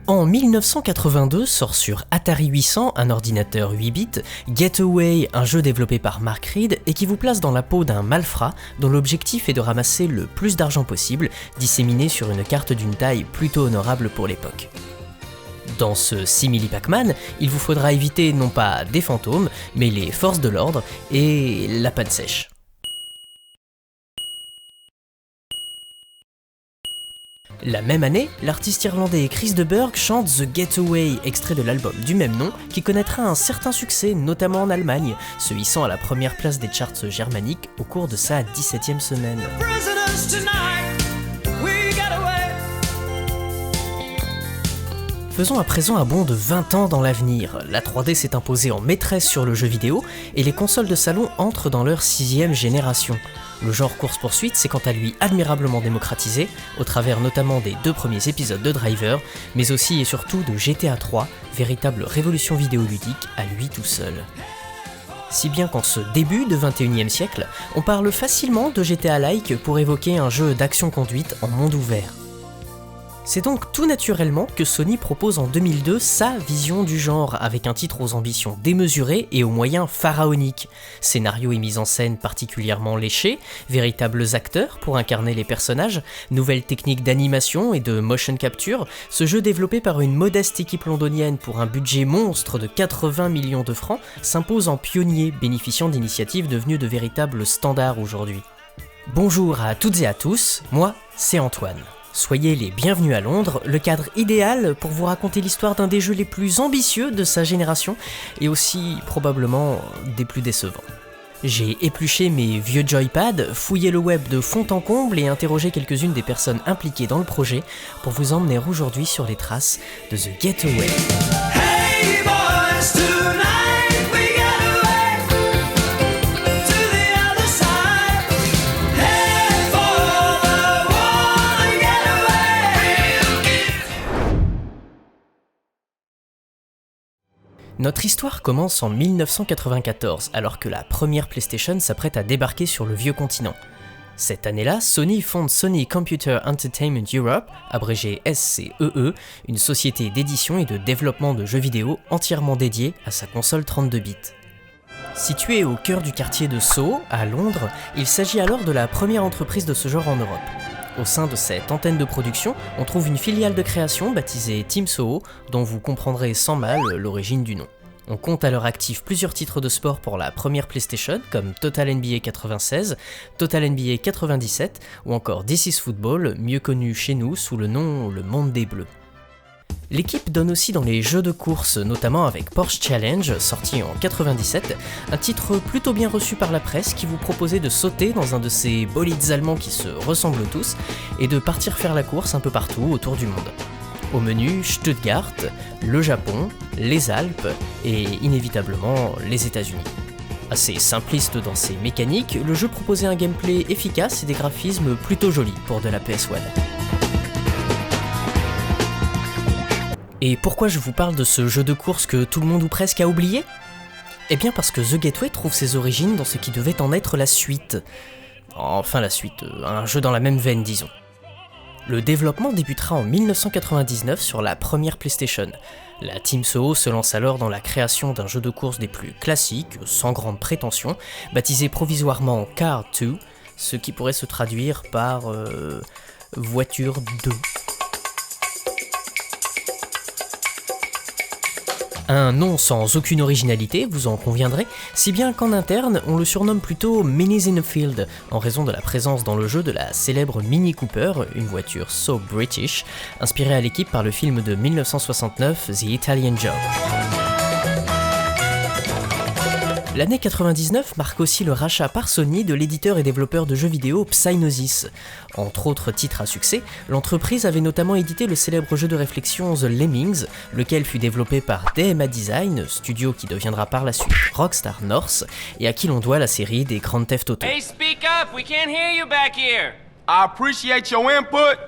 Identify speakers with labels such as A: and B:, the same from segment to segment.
A: En 1982 sort sur Atari 800, un ordinateur 8 bits, Getaway, un jeu développé par Mark Reed et qui vous place dans la peau d'un malfrat dont l'objectif est de ramasser le plus d'argent possible, disséminé sur une carte d'une taille plutôt honorable pour l'époque. Dans ce simili Pac-Man, il vous faudra éviter non pas des fantômes, mais les forces de l'ordre et la panne sèche. La même année, l'artiste irlandais Chris de Burgh chante The Getaway, extrait de l'album du même nom, qui connaîtra un certain succès, notamment en Allemagne, se hissant à la première place des charts germaniques au cours de sa 17e semaine. Faisons à présent un bond de 20 ans dans l'avenir. La 3D s'est imposée en maîtresse sur le jeu vidéo et les consoles de salon entrent dans leur 6e génération. Le genre course-poursuite s'est quant à lui admirablement démocratisé, au travers notamment des 2 premiers épisodes de Driver, mais aussi et surtout de GTA 3, véritable révolution vidéoludique à lui tout seul. Si bien qu'en ce début de 21e siècle, on parle facilement de GTA-like pour évoquer un jeu d'action-conduite en monde ouvert. C'est donc tout naturellement que Sony propose en 2002 sa vision du genre, avec un titre aux ambitions démesurées et aux moyens pharaoniques. Scénario et mise en scène particulièrement léchés, véritables acteurs pour incarner les personnages, nouvelles techniques d'animation et de motion capture, ce jeu développé par une modeste équipe londonienne pour un budget monstre de 80 millions de francs s'impose en pionnier, bénéficiant d'initiatives devenues de véritables standards aujourd'hui. Bonjour à toutes et à tous, moi c'est Antoine. Soyez les bienvenus à Londres, le cadre idéal pour vous raconter l'histoire d'un des jeux les plus ambitieux de sa génération et aussi probablement des plus décevants. J'ai épluché mes vieux joypads, fouillé le web de fond en comble et interrogé quelques-unes des personnes impliquées dans le projet pour vous emmener aujourd'hui sur les traces de The Getaway. Hey boys, tonight we get away to the other side. Head for the wall and get away. Notre histoire commence en 1994, alors que la première PlayStation s'apprête à débarquer sur le vieux continent. Cette année-là, Sony fonde Sony Computer Entertainment Europe, abrégé SCEE, une société d'édition et de développement de jeux vidéo entièrement dédiée à sa console 32 bits. Située au cœur du quartier de Soho, à Londres, il s'agit alors de la première entreprise de ce genre en Europe. Au sein de cette antenne de production, on trouve une filiale de création baptisée Team Soho, dont vous comprendrez sans mal l'origine du nom. On compte à leur actif plusieurs titres de sport pour la première PlayStation, comme Total NBA 96, Total NBA 97, ou encore This is Football, mieux connu chez nous sous le nom Le Monde des Bleus. L'équipe donne aussi dans les jeux de course, notamment avec Porsche Challenge, sorti en 97, un titre plutôt bien reçu par la presse qui vous proposait de sauter dans un de ces bolides allemands qui se ressemblent tous, et de partir faire la course un peu partout autour du monde. Au menu, Stuttgart, le Japon, les Alpes et inévitablement les États-Unis. Assez simpliste dans ses mécaniques, le jeu proposait un gameplay efficace et des graphismes plutôt jolis pour de la PS1. Et pourquoi je vous parle de ce jeu de course que tout le monde ou presque a oublié ? Eh bien parce que The Getaway trouve ses origines dans ce qui devait en être la suite. Enfin la suite, un jeu dans la même veine disons. Le développement débutera en 1999 sur la première PlayStation. La Team Soho se lance alors dans la création d'un jeu de course des plus classiques, sans grande prétention, baptisé provisoirement Car 2, ce qui pourrait se traduire par Voiture 2. Un nom sans aucune originalité, vous en conviendrez, si bien qu'en interne, on le surnomme plutôt Minis in a Field, en raison de la présence dans le jeu de la célèbre Mini Cooper, une voiture so British, inspirée à l'équipe par le film de 1969 The Italian Job. L'année 99 marque aussi le rachat par Sony de l'éditeur et développeur de jeux vidéo Psygnosis. Entre autres titres à succès, l'entreprise avait notamment édité le célèbre jeu de réflexion The Lemmings, lequel fut développé par DMA Design, studio qui deviendra par la suite Rockstar North, et à qui l'on doit la série des Grand Theft Auto.
B: Hey, speak up, we can't hear you back here.
C: I appreciate your input,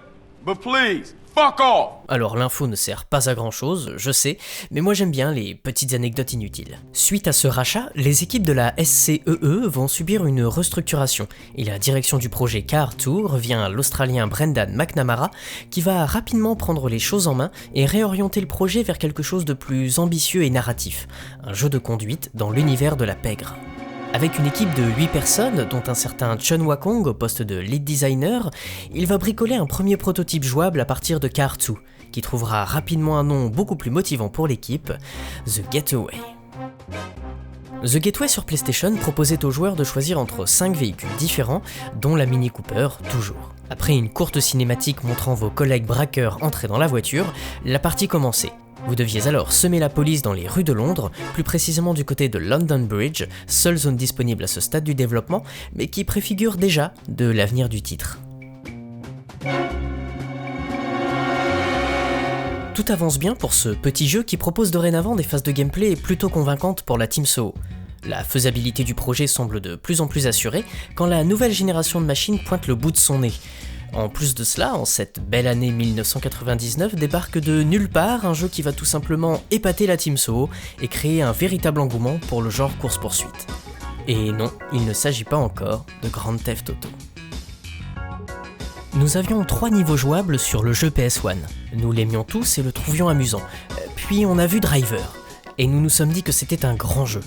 C: but please,
B: fuck off!
A: Alors l'info ne sert pas à grand chose, je sais, mais moi j'aime bien les petites anecdotes inutiles. Suite à ce rachat, les équipes de la SCEE vont subir une restructuration, et la direction du projet Car 2 revient à l'Australien Brendan McNamara, qui va rapidement prendre les choses en main et réorienter le projet vers quelque chose de plus ambitieux et narratif, un jeu de conduite dans l'univers de la pègre. Avec une équipe de 8 personnes, dont un certain Chun Wakong au poste de lead designer, il va bricoler un premier prototype jouable à partir de Car 2, qui trouvera rapidement un nom beaucoup plus motivant pour l'équipe, The Getaway. The Getaway sur PlayStation proposait aux joueurs de choisir entre 5 véhicules différents, dont la Mini Cooper toujours. Après une courte cinématique montrant vos collègues braqueurs entrer dans la voiture, la partie commençait. Vous deviez alors semer la police dans les rues de Londres, plus précisément du côté de London Bridge, seule zone disponible à ce stade du développement, mais qui préfigure déjà de l'avenir du titre. Tout avance bien pour ce petit jeu qui propose dorénavant des phases de gameplay plutôt convaincantes pour la Team Soho. La faisabilité du projet semble de plus en plus assurée quand la nouvelle génération de machines pointe le bout de son nez. En plus de cela, en cette belle année 1999 débarque de nulle part un jeu qui va tout simplement épater la Team Soho et créer un véritable engouement pour le genre course-poursuite. Et non, il ne s'agit pas encore de Grand Theft Auto. Nous avions 3 niveaux jouables sur le jeu PS1. Nous l'aimions tous et le trouvions amusant. Puis on a vu Driver, et nous nous sommes dit que c'était un grand jeu.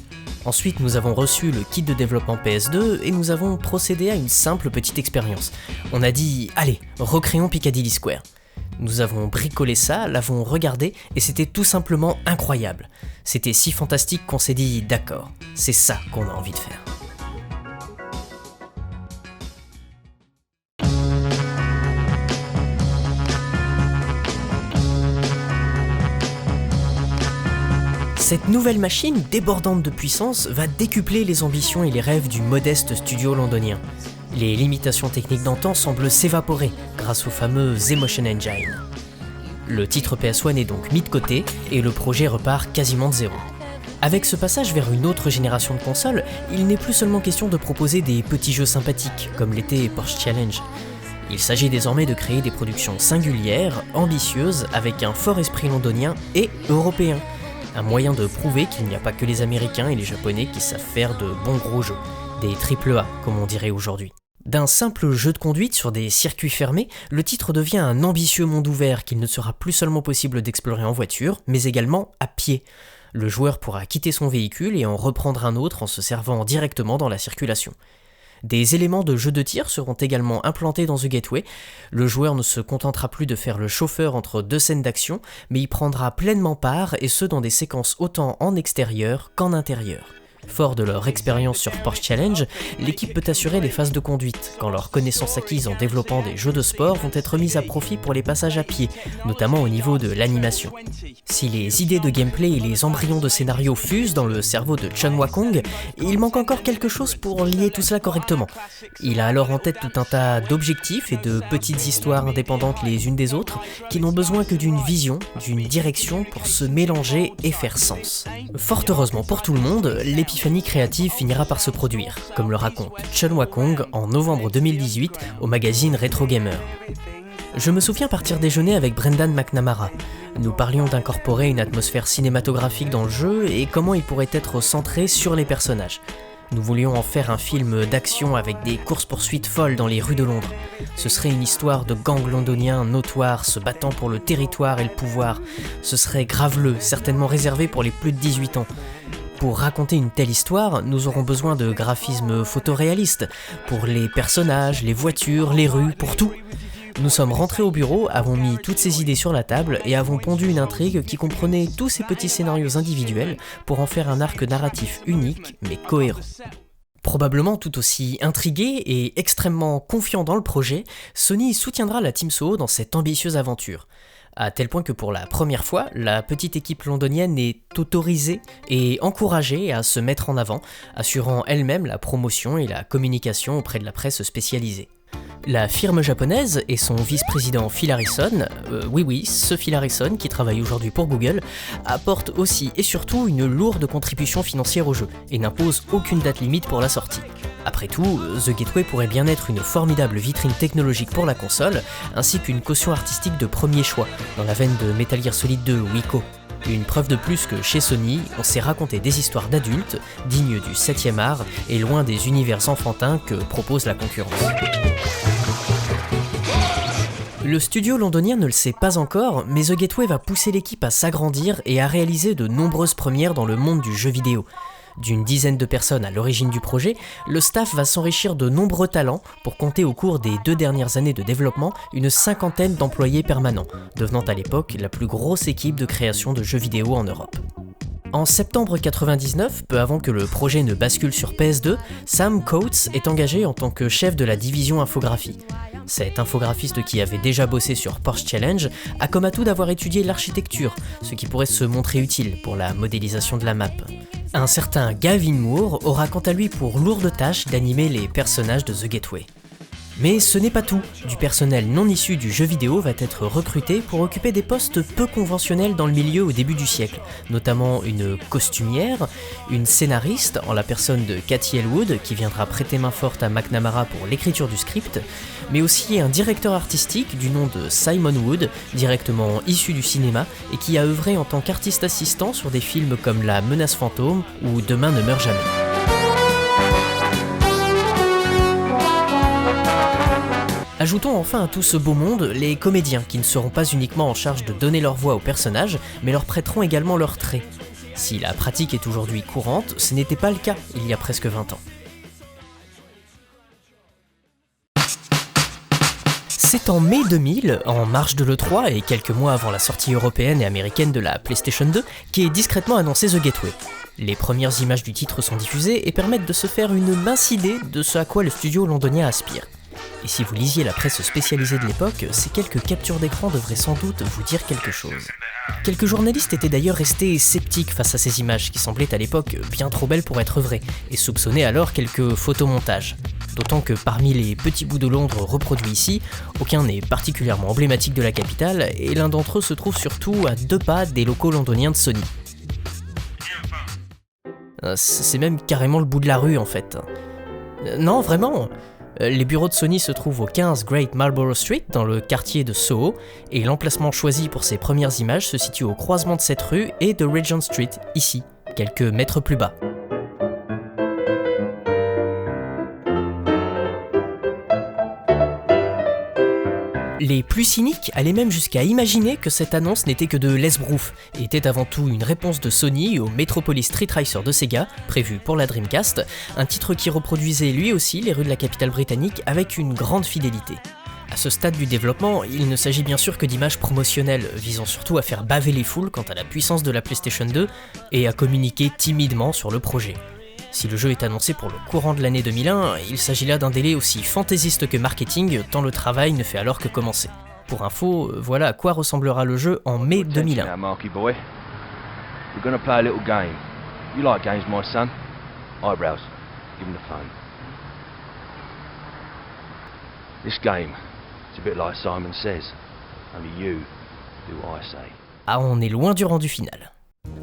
A: Ensuite, nous avons reçu le kit de développement PS2 et nous avons procédé à une simple petite expérience. On a dit « Allez, recréons Piccadilly Square ». Nous avons bricolé ça, l'avons regardé et c'était tout simplement incroyable. C'était si fantastique qu'on s'est dit « D'accord, c'est ça qu'on a envie de faire ». Cette nouvelle machine, débordante de puissance, va décupler les ambitions et les rêves du modeste studio londonien. Les limitations techniques d'antan semblent s'évaporer grâce au fameux Emotion Engine. Le titre PS1 est donc mis de côté et le projet repart quasiment de zéro. Avec ce passage vers une autre génération de consoles, il n'est plus seulement question de proposer des petits jeux sympathiques comme l'était Porsche Challenge. Il s'agit désormais de créer des productions singulières, ambitieuses, avec un fort esprit londonien et européen. Un moyen de prouver qu'il n'y a pas que les Américains et les Japonais qui savent faire de bons gros jeux, des AAA comme on dirait aujourd'hui. D'un simple jeu de conduite sur des circuits fermés, le titre devient un ambitieux monde ouvert qu'il ne sera plus seulement possible d'explorer en voiture, mais également à pied. Le joueur pourra quitter son véhicule et en reprendre un autre en se servant directement dans la circulation. Des éléments de jeu de tir seront également implantés dans The Getaway. Le joueur ne se contentera plus de faire le chauffeur entre 2 scènes d'action, mais y prendra pleinement part et ce dans des séquences autant en extérieur qu'en intérieur. Fort de leur expérience sur Porsche Challenge, l'équipe peut assurer les phases de conduite, quand leurs connaissances acquises en développant des jeux de sport vont être mises à profit pour les passages à pied, notamment au niveau de l'animation. Si les idées de gameplay et les embryons de scénario fusent dans le cerveau de Chun Wakong, il manque encore quelque chose pour lier tout cela correctement. Il a alors en tête tout un tas d'objectifs et de petites histoires indépendantes les unes des autres, qui n'ont besoin que d'une vision, d'une direction pour se mélanger et faire sens. Fort heureusement pour tout le monde, l'épisode l'épiphanie créative finira par se produire, comme le raconte Chun Wakong en novembre 2018 au magazine Retro Gamer. Je me souviens partir déjeuner avec Brendan McNamara. Nous parlions d'incorporer une atmosphère cinématographique dans le jeu et comment il pourrait être centré sur les personnages. Nous voulions en faire un film d'action avec des courses-poursuites folles dans les rues de Londres. Ce serait une histoire de gangs londoniens notoires se battant pour le territoire et le pouvoir. Ce serait graveleux, certainement réservé pour les plus de 18 ans. Pour raconter une telle histoire, nous aurons besoin de graphismes photoréalistes, pour les personnages, les voitures, les rues, pour tout. Nous sommes rentrés au bureau, avons mis toutes ces idées sur la table et avons pondu une intrigue qui comprenait tous ces petits scénarios individuels pour en faire un arc narratif unique mais cohérent. Probablement tout aussi intrigué et extrêmement confiant dans le projet, Sony soutiendra la Team Soho dans cette ambitieuse aventure. À tel point que pour la première fois, la petite équipe londonienne est autorisée et encouragée à se mettre en avant, assurant elle-même la promotion et la communication auprès de la presse spécialisée. La firme japonaise et son vice-président Phil Harrison, ce Phil Harrison qui travaille aujourd'hui pour Google, apporte aussi et surtout une lourde contribution financière au jeu et n'impose aucune date limite pour la sortie. Après tout, The Gateway pourrait bien être une formidable vitrine technologique pour la console, ainsi qu'une caution artistique de premier choix, dans la veine de Metal Gear Solid 2 ou Ico. Une preuve de plus que chez Sony, on sait raconter des histoires d'adultes, dignes du 7e art et loin des univers enfantins que propose la concurrence. Le studio londonien ne le sait pas encore, mais The Gateway va pousser l'équipe à s'agrandir et à réaliser de nombreuses premières dans le monde du jeu vidéo. D'une dizaine de personnes à l'origine du projet, le staff va s'enrichir de nombreux talents pour compter au cours des 2 dernières années de développement une 50aine d'employés permanents, devenant à l'époque la plus grosse équipe de création de jeux vidéo en Europe. En septembre 99, peu avant que le projet ne bascule sur PS2, Sam Coates est engagé en tant que chef de la division infographie. Cet infographiste qui avait déjà bossé sur Porsche Challenge a comme atout d'avoir étudié l'architecture, ce qui pourrait se montrer utile pour la modélisation de la map. Un certain Gavin Moore aura quant à lui pour lourde tâche d'animer les personnages de The Gateway. Mais ce n'est pas tout, du personnel non issu du jeu vidéo va être recruté pour occuper des postes peu conventionnels dans le milieu au début du siècle, notamment une costumière, une scénariste en la personne de Cathy Elwood qui viendra prêter main forte à McNamara pour l'écriture du script, mais aussi un directeur artistique du nom de Simon Wood, directement issu du cinéma et qui a œuvré en tant qu'artiste assistant sur des films comme La Menace Fantôme ou Demain ne meurt jamais. Ajoutons enfin à tout ce beau monde les comédiens qui ne seront pas uniquement en charge de donner leur voix aux personnages, mais leur prêteront également leurs traits. Si la pratique est aujourd'hui courante, ce n'était pas le cas il y a presque 20 ans. C'est en mai 2000, en marge de l'E3 et quelques mois avant la sortie européenne et américaine de la PlayStation 2, qu'est discrètement annoncé The Gateway. Les premières images du titre sont diffusées et permettent de se faire une mince idée de ce à quoi le studio londonien aspire. Et si vous lisiez la presse spécialisée de l'époque, ces quelques captures d'écran devraient sans doute vous dire quelque chose. Quelques journalistes étaient d'ailleurs restés sceptiques face à ces images qui semblaient à l'époque bien trop belles pour être vraies, et soupçonnaient alors quelques photomontages. D'autant que parmi les petits bouts de Londres reproduits ici, aucun n'est particulièrement emblématique de la capitale, et l'un d'entre eux se trouve surtout à 2 pas des locaux londoniens de Sony. C'est même carrément le bout de la rue en fait. Non, vraiment. Les bureaux de Sony se trouvent au 15 Great Marlborough Street, dans le quartier de Soho, et l'emplacement choisi pour ces premières images se situe au croisement de cette rue et de Regent Street, ici, quelques mètres plus bas. Les plus cyniques allaient même jusqu'à imaginer que cette annonce n'était que de l'esbrouf et était avant tout une réponse de Sony au Metropolis Street Racer de Sega, prévu pour la Dreamcast, un titre qui reproduisait lui aussi les rues de la capitale britannique avec une grande fidélité. À ce stade du développement, il ne s'agit bien sûr que d'images promotionnelles, visant surtout à faire baver les foules quant à la puissance de la PlayStation 2 et à communiquer timidement sur le projet. Si le jeu est annoncé pour le courant de l'année 2001, il s'agit là d'un délai aussi fantaisiste que marketing, tant le travail ne fait alors que commencer. Pour info, voilà à quoi ressemblera le jeu en mai 2001. Ah, on est loin du rendu final.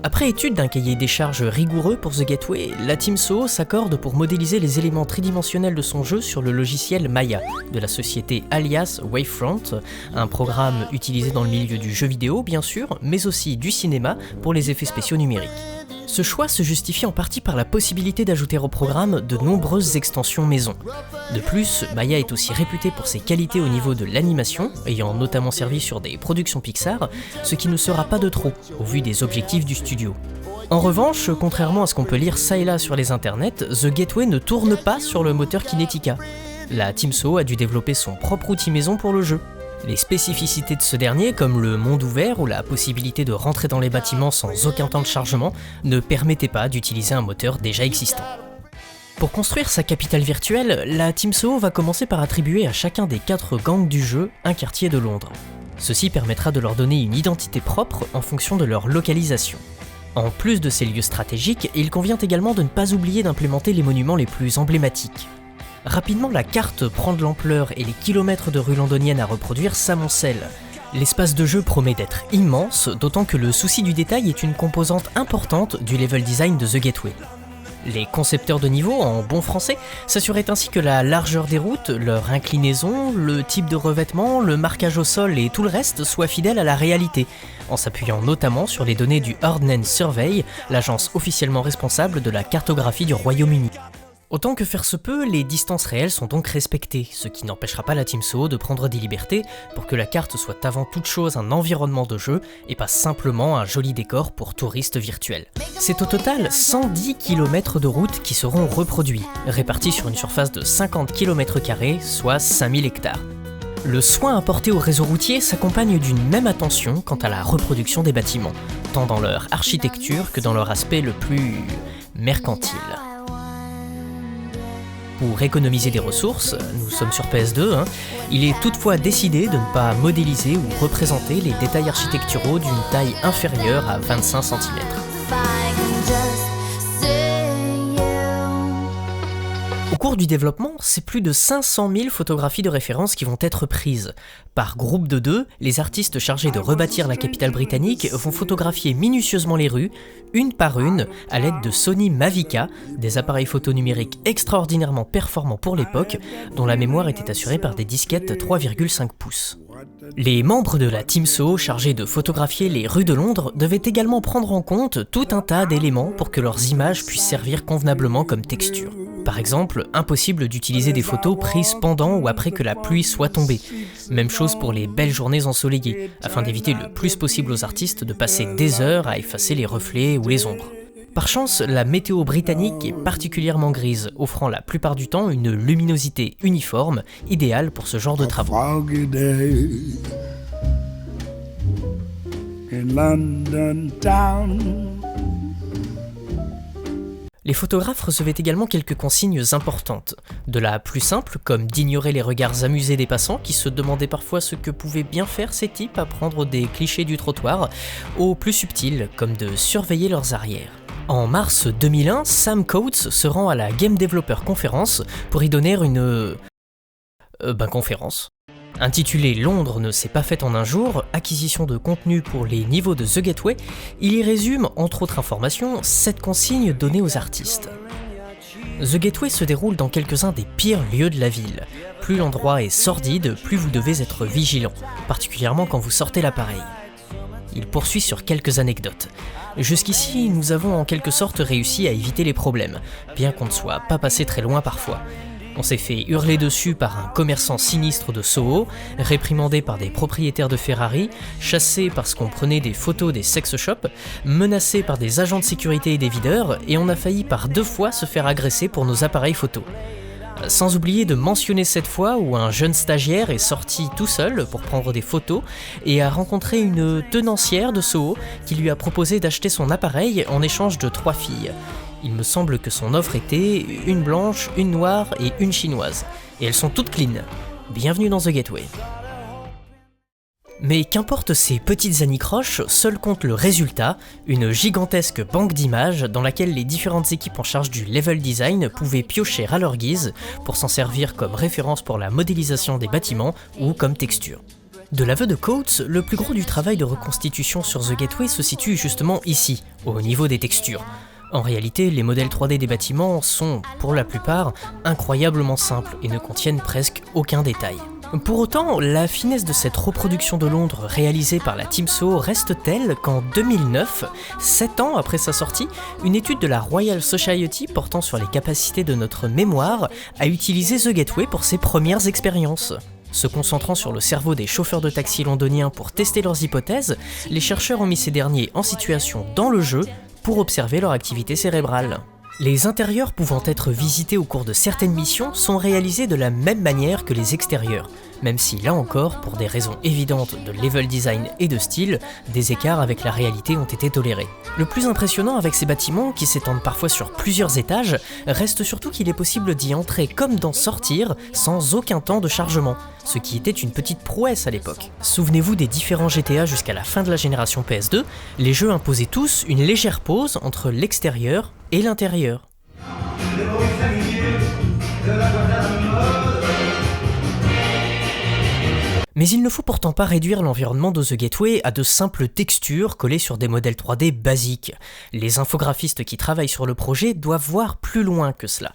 A: Après étude d'un cahier des charges rigoureux pour The Gateway, la Team Soho s'accorde pour modéliser les éléments tridimensionnels de son jeu sur le logiciel Maya, de la société Alias Wavefront, un programme utilisé dans le milieu du jeu vidéo bien sûr, mais aussi du cinéma pour les effets spéciaux numériques. Ce choix se justifie en partie par la possibilité d'ajouter au programme de nombreuses extensions maison. De plus, Maya est aussi réputé pour ses qualités au niveau de l'animation, ayant notamment servi sur des productions Pixar, ce qui ne sera pas de trop, au vu des objectifs du studio. En revanche, contrairement à ce qu'on peut lire ça et là sur les internets, The Gateway ne tourne pas sur le moteur Kinetica. La Team Soho a dû développer son propre outil maison pour le jeu. Les spécificités de ce dernier, comme le monde ouvert ou la possibilité de rentrer dans les bâtiments sans aucun temps de chargement, ne permettaient pas d'utiliser un moteur déjà existant. Pour construire sa capitale virtuelle, la Team Soho va commencer par attribuer à chacun des 4 gangs du jeu un quartier de Londres. Ceci permettra de leur donner une identité propre en fonction de leur localisation. En plus de ces lieux stratégiques, il convient également de ne pas oublier d'implémenter les monuments les plus emblématiques. Rapidement, la carte prend de l'ampleur et les kilomètres de rues londoniennes à reproduire s'amoncellent. L'espace de jeu promet d'être immense, d'autant que le souci du détail est une composante importante du level design de The Gateway. Les concepteurs de niveau, en bon français, s'assuraient ainsi que la largeur des routes, leur inclinaison, le type de revêtement, le marquage au sol et tout le reste soient fidèles à la réalité, en s'appuyant notamment sur les données du Ordnance Survey, l'agence officiellement responsable de la cartographie du Royaume-Uni. Autant que faire se peut, les distances réelles sont donc respectées, ce qui n'empêchera pas la Team Soho de prendre des libertés pour que la carte soit avant toute chose un environnement de jeu et pas simplement un joli décor pour touristes virtuels. C'est au total 110 km de route qui seront reproduits, répartis sur une surface de 50 km², soit 5000 hectares. Le soin apporté au réseau routier s'accompagne d'une même attention quant à la reproduction des bâtiments, tant dans leur architecture que dans leur aspect le plus mercantile. Pour économiser des ressources, nous sommes sur PS2, il est toutefois décidé de ne pas modéliser ou représenter les détails architecturaux d'une taille inférieure à 25 cm. Au cours du développement, c'est plus de 500 000 photographies de référence qui vont être prises. Par groupe de 2, les artistes chargés de rebâtir la capitale britannique vont photographier minutieusement les rues, une par une, à l'aide de Sony Mavica, des appareils photo numériques extraordinairement performants pour l'époque, dont la mémoire était assurée par des disquettes 3,5 pouces. Les membres de la Team Soho chargés de photographier les rues de Londres devaient également prendre en compte tout un tas d'éléments pour que leurs images puissent servir convenablement comme texture. Par exemple, impossible d'utiliser des photos prises pendant ou après que la pluie soit tombée. Même chose pour les belles journées ensoleillées, afin d'éviter le plus possible aux artistes de passer des heures à effacer les reflets ou les ombres. Par chance, la météo britannique est particulièrement grise, offrant la plupart du temps une luminosité uniforme, idéale pour ce genre de travaux. Les photographes recevaient également quelques consignes importantes. De la plus simple, comme d'ignorer les regards amusés des passants qui se demandaient parfois ce que pouvaient bien faire ces types à prendre des clichés du trottoir, aux plus subtiles, comme de surveiller leurs arrières. En mars 2001, Sam Coates se rend à la Game Developer Conference pour y donner une... conférence. Intitulé « Londres ne s'est pas faite en un jour, acquisition de contenu pour les niveaux de The Gateway », il y résume, entre autres informations, 7 consignes données aux artistes. The Gateway se déroule dans quelques-uns des pires lieux de la ville. Plus l'endroit est sordide, plus vous devez être vigilant, particulièrement quand vous sortez l'appareil. Il poursuit sur quelques anecdotes. Jusqu'ici, nous avons en quelque sorte réussi à éviter les problèmes, bien qu'on ne soit pas passé très loin parfois. On s'est fait hurler dessus par un commerçant sinistre de Soho, réprimandé par des propriétaires de Ferrari, chassé parce qu'on prenait des photos des sex shops, menacé par des agents de sécurité et des videurs, et on a failli par 2 fois se faire agresser pour nos appareils photo. Sans oublier de mentionner cette fois où un jeune stagiaire est sorti tout seul pour prendre des photos et a rencontré une tenancière de Soho qui lui a proposé d'acheter son appareil en échange de 3 filles. Il me semble que son offre était une blanche, une noire et une chinoise. Et elles sont toutes clean. Bienvenue dans The Gateway. Mais qu'importe ces petites anicroches, seul compte le résultat, une gigantesque banque d'images dans laquelle les différentes équipes en charge du level design pouvaient piocher à leur guise pour s'en servir comme référence pour la modélisation des bâtiments ou comme texture. De l'aveu de Coates, le plus gros du travail de reconstitution sur The Gateway se situe justement ici, au niveau des textures. En réalité, les modèles 3D des bâtiments sont, pour la plupart, incroyablement simples et ne contiennent presque aucun détail. Pour autant, la finesse de cette reproduction de Londres réalisée par la Team Soho reste telle qu'en 2009, 7 ans après sa sortie, une étude de la Royal Society portant sur les capacités de notre mémoire a utilisé The Gateway pour ses premières expériences. Se concentrant sur le cerveau des chauffeurs de taxi londoniens pour tester leurs hypothèses, les chercheurs ont mis ces derniers en situation dans le jeu pour observer leur activité cérébrale. Les intérieurs pouvant être visités au cours de certaines missions sont réalisés de la même manière que les extérieurs, même si là encore, pour des raisons évidentes de level design et de style, des écarts avec la réalité ont été tolérés. Le plus impressionnant avec ces bâtiments, qui s'étendent parfois sur plusieurs étages, reste surtout qu'il est possible d'y entrer comme d'en sortir sans aucun temps de chargement, ce qui était une petite prouesse à l'époque. Souvenez-vous des différents GTA jusqu'à la fin de la génération PS2, les jeux imposaient tous une légère pause entre l'extérieur et l'intérieur. Mais il ne faut pourtant pas réduire l'environnement de The Gateway à de simples textures collées sur des modèles 3D basiques. Les infographistes qui travaillent sur le projet doivent voir plus loin que cela.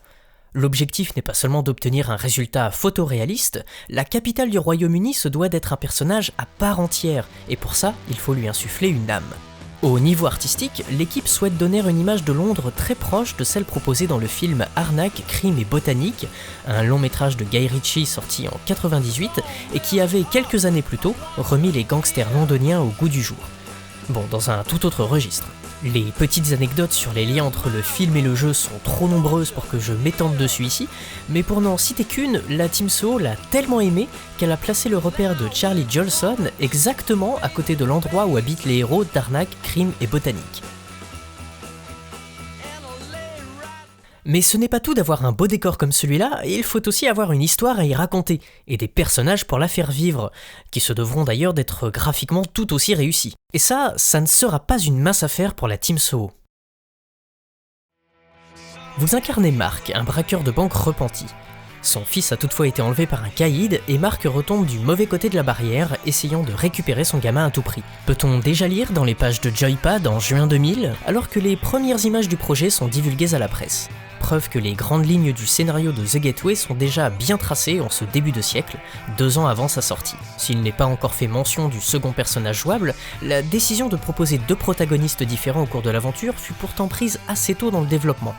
A: L'objectif n'est pas seulement d'obtenir un résultat photoréaliste, la capitale du Royaume-Uni se doit d'être un personnage à part entière, et pour ça, il faut lui insuffler une âme. Au niveau artistique, l'équipe souhaite donner une image de Londres très proche de celle proposée dans le film Arnaque, Crime et Botanique, un long métrage de Guy Ritchie sorti en 1998 et qui avait quelques années plus tôt remis les gangsters londoniens au goût du jour. Bon, dans un tout autre registre. Les petites anecdotes sur les liens entre le film et le jeu sont trop nombreuses pour que je m'étende dessus ici, mais pour n'en citer qu'une, la Team Soho l'a tellement aimé qu'elle a placé le repère de Charlie Jolson exactement à côté de l'endroit où habitent les héros d'Arnaque, Crime et Botanique. Mais ce n'est pas tout d'avoir un beau décor comme celui-là, il faut aussi avoir une histoire à y raconter, et des personnages pour la faire vivre, qui se devront d'ailleurs d'être graphiquement tout aussi réussis. Et ça ne sera pas une mince affaire pour la Team Soho. Vous incarnez Mark, un braqueur de banque repenti. Son fils a toutefois été enlevé par un caïd et Mark retombe du mauvais côté de la barrière, essayant de récupérer son gamin à tout prix. Peut-on déjà lire dans les pages de Joypad en juin 2000, alors que les premières images du projet sont divulguées à la presse. Preuve que les grandes lignes du scénario de The Gateway sont déjà bien tracées en ce début de siècle, 2 ans avant sa sortie. S'il n'est pas encore fait mention du second personnage jouable, la décision de proposer 2 protagonistes différents au cours de l'aventure fut pourtant prise assez tôt dans le développement.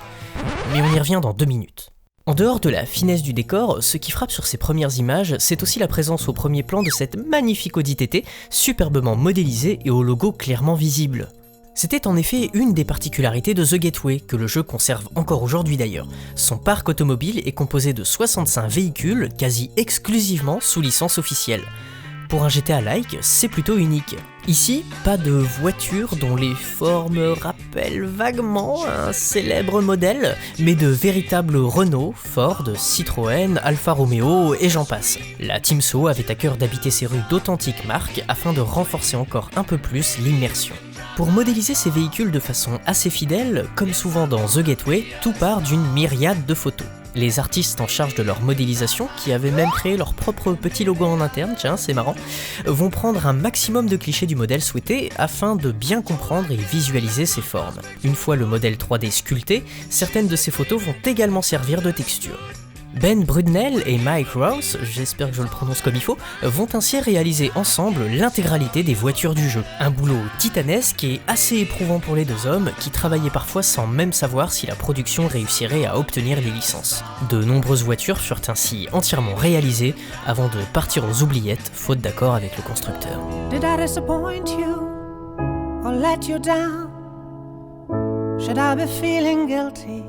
A: Mais on y revient dans 2 minutes. En dehors de la finesse du décor, ce qui frappe sur ces premières images, c'est aussi la présence au premier plan de cette magnifique Audi TT, superbement modélisée et au logo clairement visible. C'était en effet une des particularités de The Gateway, que le jeu conserve encore aujourd'hui d'ailleurs. Son parc automobile est composé de 65 véhicules, quasi exclusivement sous licence officielle. Pour un GTA-like, c'est plutôt unique. Ici, pas de voitures dont les formes rappellent vaguement un célèbre modèle, mais de véritables Renault, Ford, Citroën, Alfa Romeo et j'en passe. La Team Soho avait à cœur d'habiter ces rues d'authentiques marques afin de renforcer encore un peu plus l'immersion. Pour modéliser ces véhicules de façon assez fidèle, comme souvent dans The Gateway, tout part d'une myriade de photos. Les artistes en charge de leur modélisation, qui avaient même créé leur propre petit logo en interne, tiens c'est marrant, vont prendre un maximum de clichés du modèle souhaité afin de bien comprendre et visualiser ses formes. Une fois le modèle 3D sculpté, certaines de ces photos vont également servir de texture. Ben Brudnell et Mike Rouse, j'espère que je le prononce comme il faut, vont ainsi réaliser ensemble l'intégralité des voitures du jeu. Un boulot titanesque et assez éprouvant pour les 2 hommes qui travaillaient parfois sans même savoir si la production réussirait à obtenir les licences. De nombreuses voitures furent ainsi entièrement réalisées avant de partir aux oubliettes, faute d'accord avec le constructeur.
B: Did I disappoint you or let you down? Should I be feeling guilty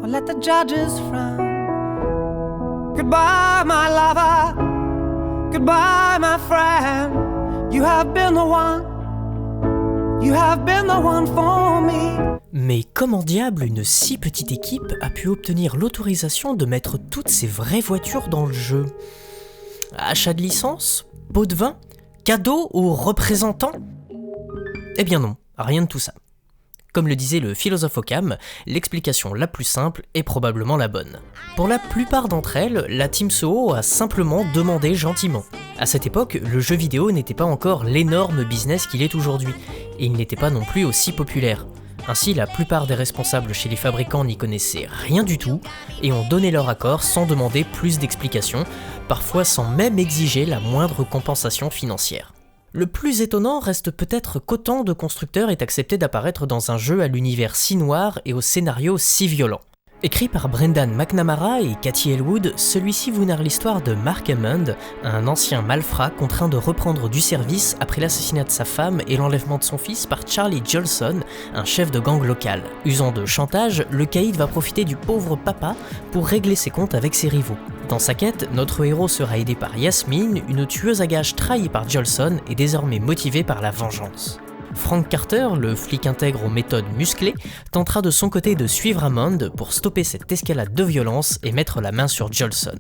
B: or let the judges frown? Goodbye, my lover. Goodbye, my friend. You have been the one. You have been the one for me.
A: Mais comment diable une si petite équipe a pu obtenir l'autorisation de mettre toutes ces vraies voitures dans le jeu? Achat de licence? Pot de vin? Cadeau aux représentants? Eh bien non, rien de tout ça. Comme le disait le philosophe Occam, l'explication la plus simple est probablement la bonne. Pour la plupart d'entre elles, la Team Soho a simplement demandé gentiment. À cette époque, le jeu vidéo n'était pas encore l'énorme business qu'il est aujourd'hui, et il n'était pas non plus aussi populaire. Ainsi, la plupart des responsables chez les fabricants n'y connaissaient rien du tout, et ont donné leur accord sans demander plus d'explications, parfois sans même exiger la moindre compensation financière. Le plus étonnant reste peut-être qu'autant de constructeurs aient accepté d'apparaître dans un jeu à l'univers si noir et au scénario si violent. Écrit par Brendan McNamara et Cathy Elwood, celui-ci vous narre l'histoire de Mark Hammond, un ancien malfrat contraint de reprendre du service après l'assassinat de sa femme et l'enlèvement de son fils par Charlie Jolson, un chef de gang local. Usant de chantage, le caïd va profiter du pauvre papa pour régler ses comptes avec ses rivaux. Dans sa quête, notre héros sera aidé par Yasmine, une tueuse à gages trahie par Jolson et désormais motivée par la vengeance. Frank Carter, le flic intègre aux méthodes musclées, tentera de son côté de suivre Hammond pour stopper cette escalade de violence et mettre la main sur Jolson.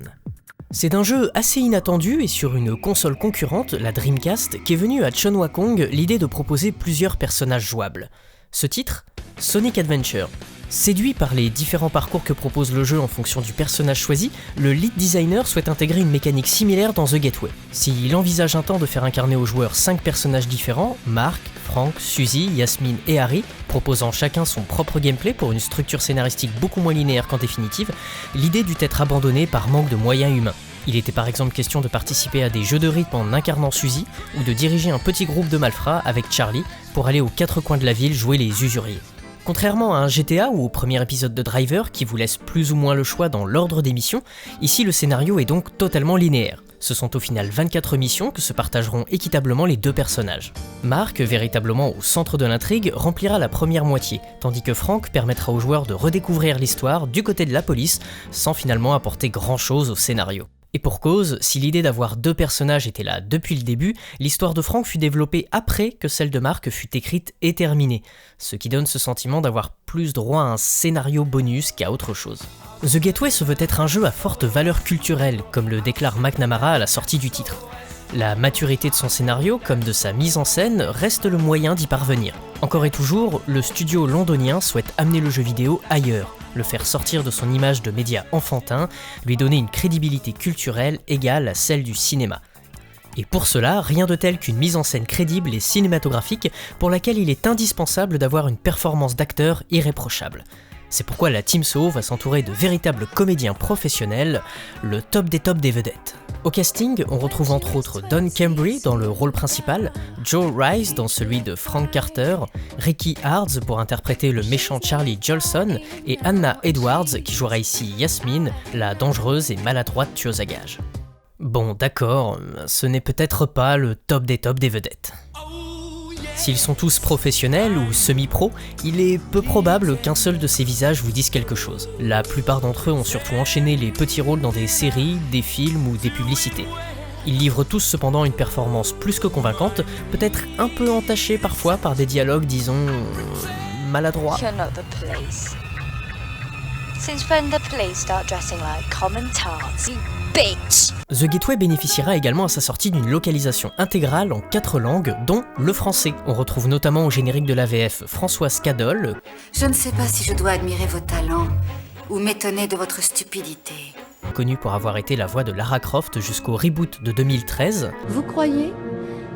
A: C'est d'un jeu assez inattendu et sur une console concurrente, la Dreamcast, qu'est venue à Chunwa Kong l'idée de proposer plusieurs personnages jouables. Ce titre, Sonic Adventure, Séduit par les différents parcours que propose le jeu en fonction du personnage choisi, le lead designer souhaite intégrer une mécanique similaire dans The Gateway. S'il envisage un temps de faire incarner aux joueurs 5 personnages différents, Mark, Frank, Suzy, Yasmine et Harry, proposant chacun son propre gameplay pour une structure scénaristique beaucoup moins linéaire qu'en définitive, l'idée dut être abandonnée par manque de moyens humains. Il était par exemple question de participer à des jeux de rythme en incarnant Suzy, ou de diriger un petit groupe de malfrats avec Charlie pour aller aux 4 coins de la ville jouer les usuriers. Contrairement à un GTA ou au premier épisode de Driver qui vous laisse plus ou moins le choix dans l'ordre des missions, ici le scénario est donc totalement linéaire. Ce sont au final 24 missions que se partageront équitablement les deux personnages. Mark, véritablement au centre de l'intrigue, remplira la première moitié, tandis que Frank permettra aux joueurs de redécouvrir l'histoire du côté de la police, sans finalement apporter grand chose au scénario. Et pour cause, si l'idée d'avoir 2 personnages était là depuis le début, l'histoire de Frank fut développée après que celle de Mark fut écrite et terminée, ce qui donne ce sentiment d'avoir plus droit à un scénario bonus qu'à autre chose. The Gateway se veut être un jeu à forte valeur culturelle, comme le déclare McNamara à la sortie du titre. La maturité de son scénario, comme de sa mise en scène, reste le moyen d'y parvenir. Encore et toujours, le studio londonien souhaite amener le jeu vidéo ailleurs, le faire sortir de son image de média enfantin, lui donner une crédibilité culturelle égale à celle du cinéma. Et pour cela, rien de tel qu'une mise en scène crédible et cinématographique pour laquelle il est indispensable d'avoir une performance d'acteur irréprochable. C'est pourquoi la Team Soho va s'entourer de véritables comédiens professionnels, le top des vedettes. Au casting, on retrouve entre autres Don Cambry dans le rôle principal, Joe Rice dans celui de Frank Carter, Ricky Hards pour interpréter le méchant Charlie Jolson et Anna Edwards qui jouera ici Yasmine, la dangereuse et maladroite tueuse à gages. Bon d'accord, ce n'est peut-être pas le top des vedettes. S'ils sont tous professionnels ou semi-pro, il est peu probable qu'un seul de ces visages vous dise quelque chose. La plupart d'entre eux ont surtout enchaîné les petits rôles dans des séries, des films ou des publicités. Ils livrent tous cependant une performance plus que convaincante, peut-être un peu entachée parfois par des dialogues, disons, maladroits.
C: You're not the police. Since when the police start dressing like common tarts, you bitch!
A: The Gateway bénéficiera également à sa sortie d'une localisation intégrale en 4 langues, dont le français. On retrouve notamment au générique de l'AVF Françoise Cadol.
D: Je ne sais pas si je dois admirer vos talents ou m'étonner de votre stupidité.
A: Connue pour avoir été la voix de Lara Croft jusqu'au reboot de 2013.
E: Vous croyez?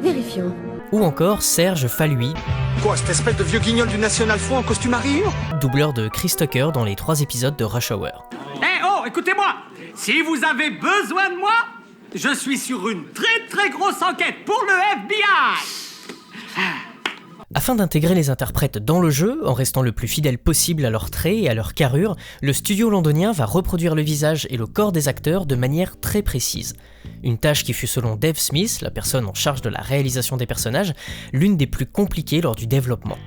E: Vérifions.
A: Ou encore Serge Falui.
F: Quoi, cette espèce de vieux guignol du National Front en costume à rire?
A: Doubleur de Chris Tucker dans les 3 épisodes de Rush Hour.
G: Écoutez-moi, si vous avez besoin de moi, je suis sur une très grosse enquête pour le FBI.
A: Afin d'intégrer les interprètes dans le jeu, en restant le plus fidèle possible à leurs traits et à leur carrure, le studio londonien va reproduire le visage et le corps des acteurs de manière très précise. Une tâche qui fut selon Dave Smith, la personne en charge de la réalisation des personnages, l'une des plus compliquées lors du développement.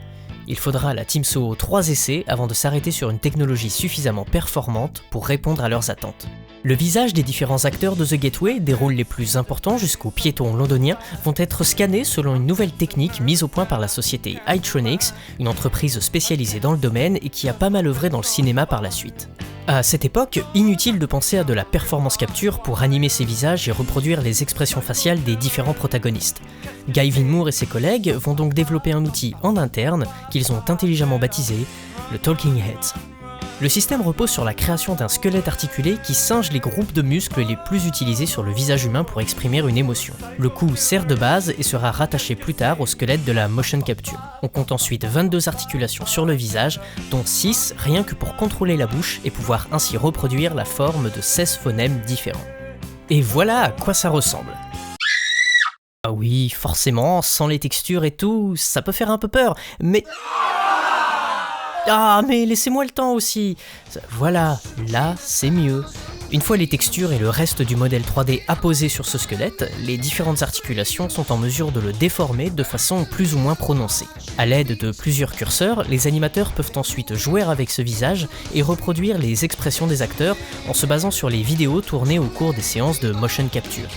A: Il faudra à la Team Soho 3 essais avant de s'arrêter sur une technologie suffisamment performante pour répondre à leurs attentes. Le visage des différents acteurs de The Gateway, des rôles les plus importants jusqu'aux piétons londoniens, vont être scannés selon une nouvelle technique mise au point par la société iTronix, une entreprise spécialisée dans le domaine et qui a pas mal œuvré dans le cinéma par la suite. À cette époque, inutile de penser à de la performance capture pour animer ces visages et reproduire les expressions faciales des différents protagonistes. Gavin Moore et ses collègues vont donc développer un outil en interne qu'ils ont intelligemment baptisé le Talking Heads. Le système repose sur la création d'un squelette articulé qui singe les groupes de muscles les plus utilisés sur le visage humain pour exprimer une émotion. Le cou sert de base et sera rattaché plus tard au squelette de la motion capture. On compte ensuite 22 articulations sur le visage, dont 6 rien que pour contrôler la bouche et pouvoir ainsi reproduire la forme de 16 phonèmes différents. Et voilà à quoi ça ressemble. Ah oui, forcément, sans les textures et tout, ça peut faire un peu peur, mais... Ah, mais laissez-moi le temps aussi. Voilà, là, c'est mieux. Une fois les textures et le reste du modèle 3D apposés sur ce squelette, les différentes articulations sont en mesure de le déformer de façon plus ou moins prononcée. À l'aide de plusieurs curseurs, les animateurs peuvent ensuite jouer avec ce visage et reproduire les expressions des acteurs en se basant sur les vidéos tournées au cours des séances de motion capture.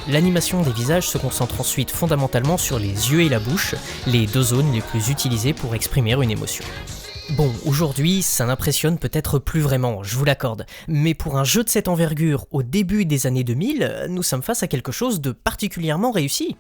A: L'animation des visages se concentre ensuite fondamentalement sur les yeux et la bouche, les 2 zones les plus utilisées pour exprimer une émotion. Bon, aujourd'hui, ça n'impressionne peut-être plus vraiment, je vous l'accorde, mais pour un jeu de cette envergure au début des années 2000, nous sommes face à quelque chose de particulièrement réussi.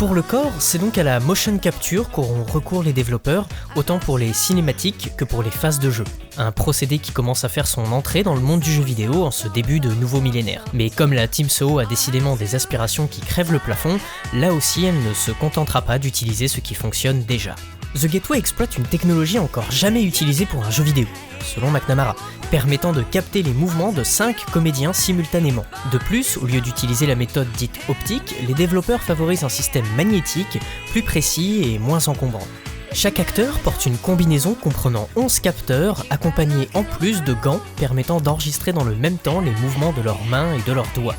A: Pour le corps, c'est donc à la motion capture qu'auront recours les développeurs, autant pour les cinématiques que pour les phases de jeu. Un procédé qui commence à faire son entrée dans le monde du jeu vidéo en ce début de nouveau millénaire. Mais comme la Team Soho a décidément des aspirations qui crèvent le plafond, là aussi elle ne se contentera pas d'utiliser ce qui fonctionne déjà. The Gateway exploite une technologie encore jamais utilisée pour un jeu vidéo, selon McNamara, permettant de capter les mouvements de 5 comédiens simultanément. De plus, au lieu d'utiliser la méthode dite optique, les développeurs favorisent un système magnétique, plus précis et moins encombrant. Chaque acteur porte une combinaison comprenant 11 capteurs, accompagnés en plus de gants permettant d'enregistrer dans le même temps les mouvements de leurs mains et de leurs doigts.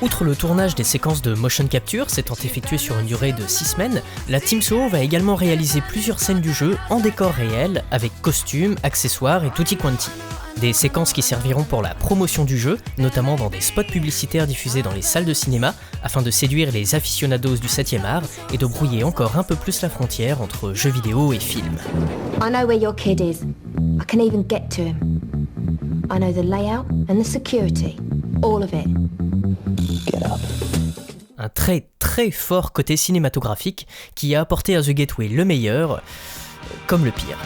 A: Outre le tournage des séquences de motion capture s'étant effectué sur une durée de 6 semaines, la Team Soho va également réaliser plusieurs scènes du jeu en décor réel, avec costumes, accessoires et tutti quanti. Des séquences qui serviront pour la promotion du jeu, notamment dans des spots publicitaires diffusés dans les salles de cinéma, afin de séduire les aficionados du 7e art et de brouiller encore un peu plus la frontière entre jeux vidéo et film.
E: I know where your kid is. I can even get to him. I know the layout and the security. All of it.
A: Un très fort côté cinématographique qui a apporté à The Gateway le meilleur, comme le pire.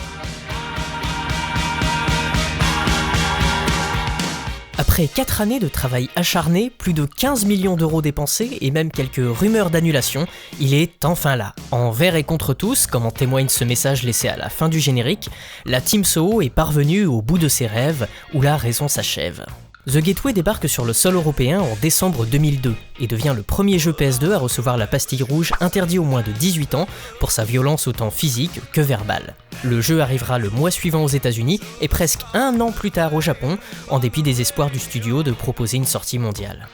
A: Après 4 années de travail acharné, plus de 15 millions d'euros dépensés et même quelques rumeurs d'annulation, il est enfin là. Envers et contre tous, comme en témoigne ce message laissé à la fin du générique, la Team Soho est parvenue au bout de ses rêves, où la raison s'achève. The Gateway débarque sur le sol européen en décembre 2002 et devient le premier jeu PS2 à recevoir la pastille rouge interdit aux moins de 18 ans pour sa violence autant physique que verbale. Le jeu arrivera le mois suivant aux États-Unis et presque un an plus tard au Japon, en dépit des espoirs du studio de proposer une sortie mondiale.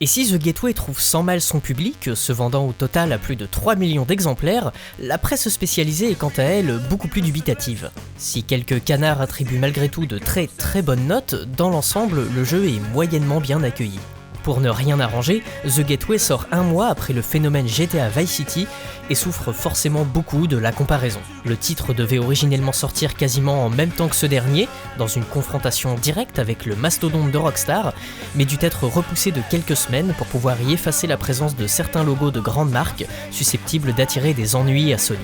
A: Et si The Gateway trouve sans mal son public, se vendant au total à plus de 3 millions d'exemplaires, la presse spécialisée est quant à elle beaucoup plus dubitative. Si quelques canards attribuent malgré tout de très bonnes notes, dans l'ensemble, le jeu est moyennement bien accueilli. Pour ne rien arranger, The Gateway sort un mois après le phénomène GTA Vice City et souffre forcément beaucoup de la comparaison. Le titre devait originellement sortir quasiment en même temps que ce dernier, dans une confrontation directe avec le mastodonte de Rockstar, mais dut être repoussé de quelques semaines pour pouvoir y effacer la présence de certains logos de grandes marques susceptibles d'attirer des ennuis à Sony.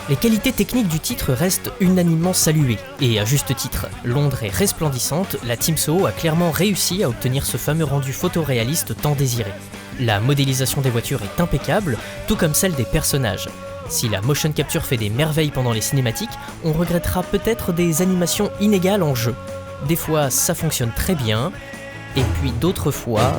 A: Les qualités techniques du titre restent unanimement saluées, et à juste titre. Londres est resplendissante, la Team Soho a clairement réussi à obtenir ce fameux rendu photoréaliste tant désiré. La modélisation des voitures est impeccable, tout comme celle des personnages. Si la motion capture fait des merveilles pendant les cinématiques, on regrettera peut-être des animations inégales en jeu. Des fois ça fonctionne très bien, et puis d'autres fois...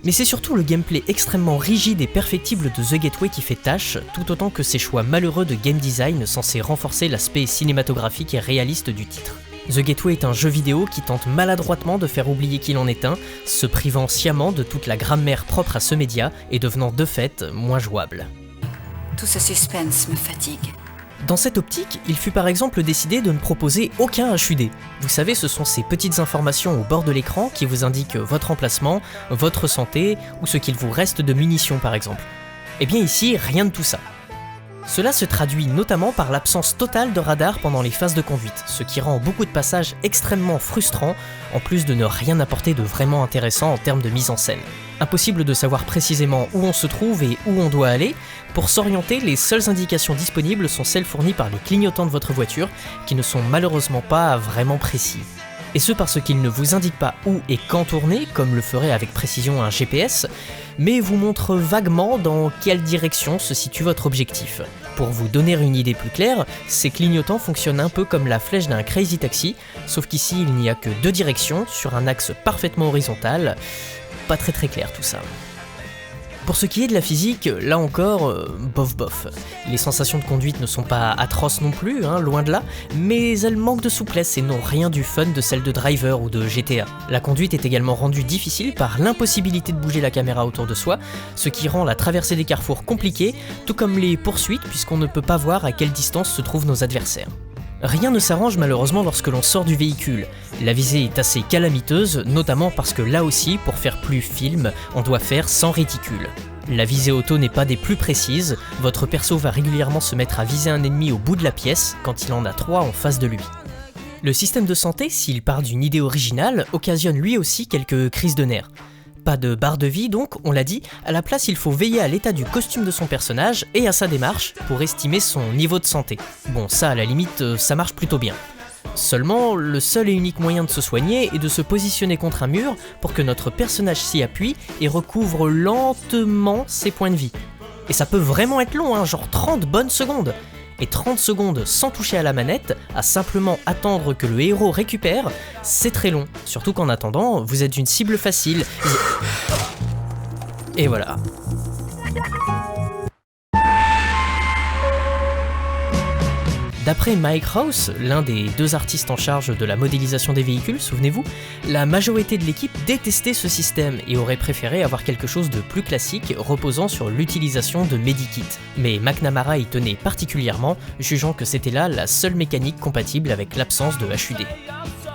A: Mais c'est surtout le gameplay extrêmement rigide et perfectible de The Gateway qui fait tâche, tout autant que ses choix malheureux de game design censés renforcer l'aspect cinématographique et réaliste du titre. The Gateway est un jeu vidéo qui tente maladroitement de faire oublier qu'il en est un, se privant sciemment de toute la grammaire propre à ce média et devenant de fait moins jouable.
D: Tout ce suspense me fatigue.
A: Dans cette optique, il fut par exemple décidé de ne proposer aucun HUD. Vous savez, ce sont ces petites informations au bord de l'écran qui vous indiquent votre emplacement, votre santé ou ce qu'il vous reste de munitions par exemple. Et bien ici, rien de tout ça. Cela se traduit notamment par l'absence totale de radar pendant les phases de conduite, ce qui rend beaucoup de passages extrêmement frustrants, en plus de ne rien apporter de vraiment intéressant en termes de mise en scène. Impossible de savoir précisément où on se trouve et où on doit aller. Pour s'orienter, les seules indications disponibles sont celles fournies par les clignotants de votre voiture, qui ne sont malheureusement pas vraiment précis. Et ce parce qu'ils ne vous indiquent pas où et quand tourner, comme le ferait avec précision un GPS, mais vous montrent vaguement dans quelle direction se situe votre objectif. Pour vous donner une idée plus claire, ces clignotants fonctionnent un peu comme la flèche d'un Crazy Taxi, sauf qu'ici il n'y a que 2 directions sur un axe parfaitement horizontal. Pas très clair tout ça. Pour ce qui est de la physique, là encore, bof. Les sensations de conduite ne sont pas atroces non plus, loin de là, mais elles manquent de souplesse et n'ont rien du fun de celle de Driver ou de GTA. La conduite est également rendue difficile par l'impossibilité de bouger la caméra autour de soi, ce qui rend la traversée des carrefours compliquée, tout comme les poursuites puisqu'on ne peut pas voir à quelle distance se trouvent nos adversaires. Rien ne s'arrange malheureusement lorsque l'on sort du véhicule. La visée est assez calamiteuse, notamment parce que là aussi, pour faire plus film, on doit faire sans réticule. La visée auto n'est pas des plus précises, votre perso va régulièrement se mettre à viser un ennemi au bout de la pièce quand il en a 3 en face de lui. Le système de santé, s'il part d'une idée originale, occasionne lui aussi quelques crises de nerfs. Pas de barre de vie donc, on l'a dit, à la place il faut veiller à l'état du costume de son personnage et à sa démarche pour estimer son niveau de santé. Bon ça à la limite ça marche plutôt bien. Seulement, le seul et unique moyen de se soigner est de se positionner contre un mur pour que notre personnage s'y appuie et recouvre lentement ses points de vie. Et ça peut vraiment être long, hein, genre 30 bonnes secondes. Et 30 secondes sans toucher à la manette, à simplement attendre que le héros récupère, c'est très long. Surtout qu'en attendant, vous êtes une cible facile. Et voilà. D'après Mike Rouse, l'un des deux artistes en charge de la modélisation des véhicules, souvenez-vous, la majorité de l'équipe détestait ce système et aurait préféré avoir quelque chose de plus classique reposant sur l'utilisation de medikits. Mais McNamara y tenait particulièrement, jugeant que c'était là la seule mécanique compatible avec l'absence de HUD.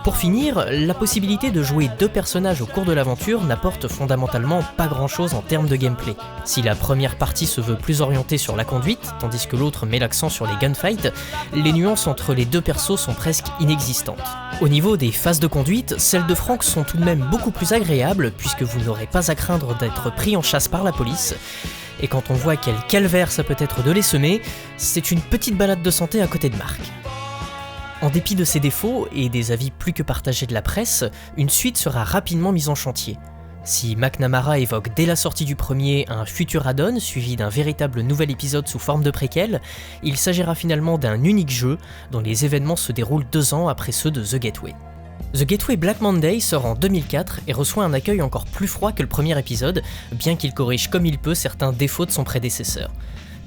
A: Pour finir, la possibilité de jouer deux personnages au cours de l'aventure n'apporte fondamentalement pas grand chose en termes de gameplay. Si la première partie se veut plus orientée sur la conduite, tandis que l'autre met l'accent sur les gunfights, les nuances entre les deux persos sont presque inexistantes. Au niveau des phases de conduite, celles de Frank sont tout de même beaucoup plus agréables puisque vous n'aurez pas à craindre d'être pris en chasse par la police. Et quand on voit quel calvaire ça peut être de les semer, c'est une petite balade de santé à côté de Mark. En dépit de ses défauts et des avis plus que partagés de la presse, une suite sera rapidement mise en chantier. Si McNamara évoque dès la sortie du premier un futur add-on suivi d'un véritable nouvel épisode sous forme de préquel, il s'agira finalement d'un unique jeu dont les événements se déroulent 2 ans après ceux de The Gateway. The Gateway Black Monday sort en 2004 et reçoit un accueil encore plus froid que le premier épisode, bien qu'il corrige comme il peut certains défauts de son prédécesseur.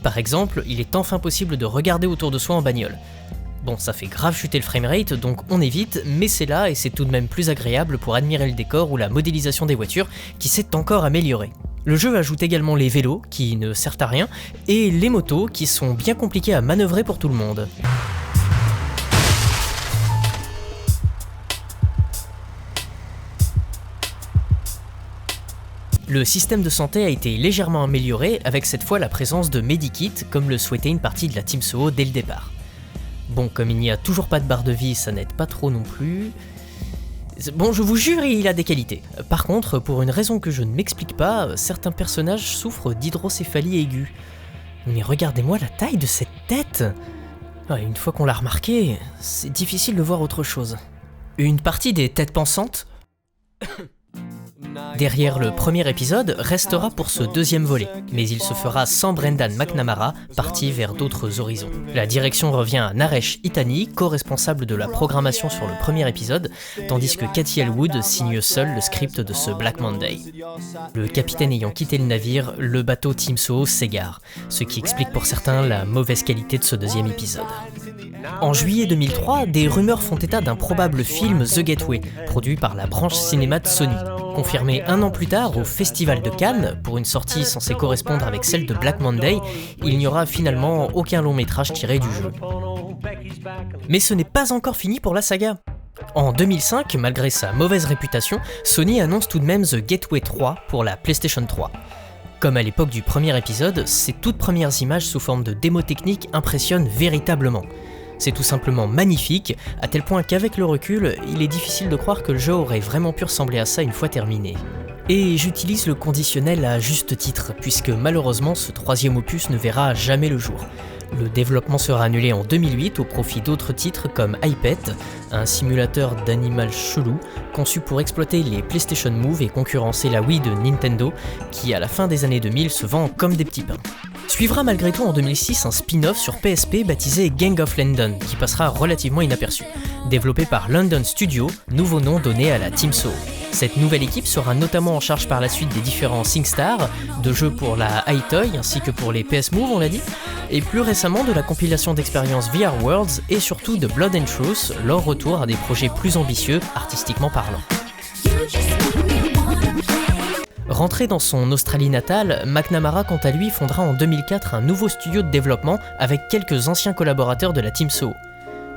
A: Par exemple, il est enfin possible de regarder autour de soi en bagnole. Bon, ça fait grave chuter le framerate, donc on évite, mais c'est là et c'est tout de même plus agréable pour admirer le décor ou la modélisation des voitures qui s'est encore améliorée. Le jeu ajoute également les vélos, qui ne servent à rien, et les motos, qui sont bien compliquées à manœuvrer pour tout le monde. Le système de santé a été légèrement amélioré avec cette fois la présence de medikits, comme le souhaitait une partie de la Team Soho dès le départ. Bon, comme il n'y a toujours pas de barre de vie, ça n'aide pas trop non plus. Bon, je vous jure, il a des qualités. Par contre, pour une raison que je ne m'explique pas, certains personnages souffrent d'hydrocéphalie aiguë. Mais regardez-moi la taille de cette tête! Ouais, une fois qu'on l'a remarqué, c'est difficile de voir autre chose. Une partie des têtes pensantes derrière le premier épisode restera pour ce deuxième volet, mais il se fera sans Brendan McNamara, parti vers d'autres horizons. La direction revient à Naresh Itani, co-responsable de la programmation sur le premier épisode, tandis que Cathy Elwood signe seul le script de ce Black Monday. Le capitaine ayant quitté le navire, le bateau Team Soho s'égare, ce qui explique pour certains la mauvaise qualité de ce deuxième épisode. En juillet 2003, des rumeurs font état d'un probable film The Gateway, produit par la branche cinéma de Sony. Confirmé 1 an plus tard au Festival de Cannes, pour une sortie censée correspondre avec celle de Black Monday, il n'y aura finalement aucun long métrage tiré du jeu. Mais ce n'est pas encore fini pour la saga. En 2005, malgré sa mauvaise réputation, Sony annonce tout de même The Gateway 3 pour la PlayStation 3. Comme à l'époque du premier épisode, ces toutes premières images sous forme de démo technique impressionnent véritablement. C'est tout simplement magnifique, à tel point qu'avec le recul, il est difficile de croire que le jeu aurait vraiment pu ressembler à ça une fois terminé. Et j'utilise le conditionnel à juste titre, puisque malheureusement ce troisième opus ne verra jamais le jour. Le développement sera annulé en 2008 au profit d'autres titres comme iPet, un simulateur d'animal chelou conçu pour exploiter les PlayStation Move et concurrencer la Wii de Nintendo, qui à la fin des années 2000 se vend comme des petits pains. Suivra malgré tout en 2006 un spin-off sur PSP baptisé Gang of London, qui passera relativement inaperçu, développé par London Studio, nouveau nom donné à la Team Soho. Cette nouvelle équipe sera notamment en charge par la suite des différents SingStar, de jeux pour la iToy ainsi que pour les PS Move on l'a dit, et plus récemment de la compilation d'expériences VR Worlds et surtout de Blood and Truth, leur retour à des projets plus ambitieux, artistiquement parlant. Rentré dans son Australie natale, McNamara quant à lui fondera en 2004 un nouveau studio de développement avec quelques anciens collaborateurs de la Team Soho.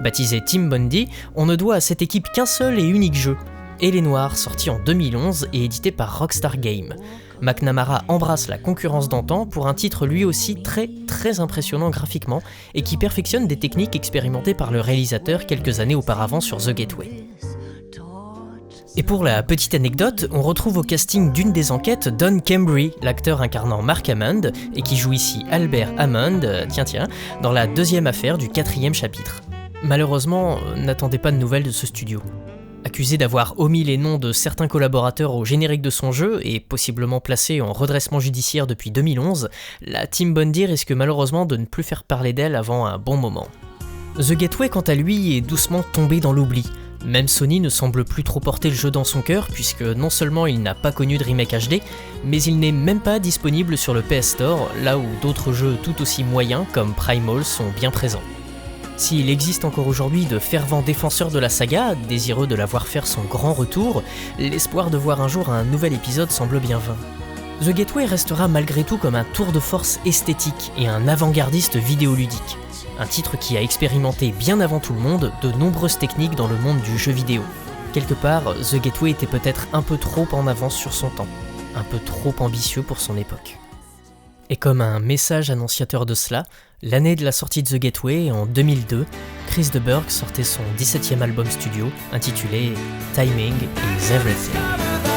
A: Baptisé Team Bundy, on ne doit à cette équipe qu'un seul et unique jeu. et les Noirs, sorti en 2011 et édité par Rockstar Games. McNamara embrasse la concurrence d'antan pour un titre lui aussi très impressionnant graphiquement et qui perfectionne des techniques expérimentées par le réalisateur quelques années auparavant sur The Gateway. Et pour la petite anecdote, on retrouve au casting d'une des enquêtes Don Cambry, l'acteur incarnant Mark Hammond, et qui joue ici Albert Hammond, dans la deuxième affaire du 4e chapitre. Malheureusement, n'attendez pas de nouvelles de ce studio. Accusé d'avoir omis les noms de certains collaborateurs au générique de son jeu et possiblement placé en redressement judiciaire depuis 2011, la Team Bundy risque malheureusement de ne plus faire parler d'elle avant un bon moment. The Gateway, quant à lui, est doucement tombé dans l'oubli. Même Sony ne semble plus trop porter le jeu dans son cœur puisque non seulement il n'a pas connu de remake HD, mais il n'est même pas disponible sur le PS Store, là où d'autres jeux tout aussi moyens comme Primal sont bien présents. S'il existe encore aujourd'hui de fervents défenseurs de la saga, désireux de la voir faire son grand retour, l'espoir de voir un jour un nouvel épisode semble bien vain. The Gateway restera malgré tout comme un tour de force esthétique et un avant-gardiste vidéoludique. Un titre qui a expérimenté bien avant tout le monde de nombreuses techniques dans le monde du jeu vidéo. Quelque part, The Gateway était peut-être un peu trop en avance sur son temps, un peu trop ambitieux pour son époque. Et comme un message annonciateur de cela, l'année de la sortie de The Gateway, en 2002, Chris de Burgh sortait son 17e album studio, intitulé Timing is Everything.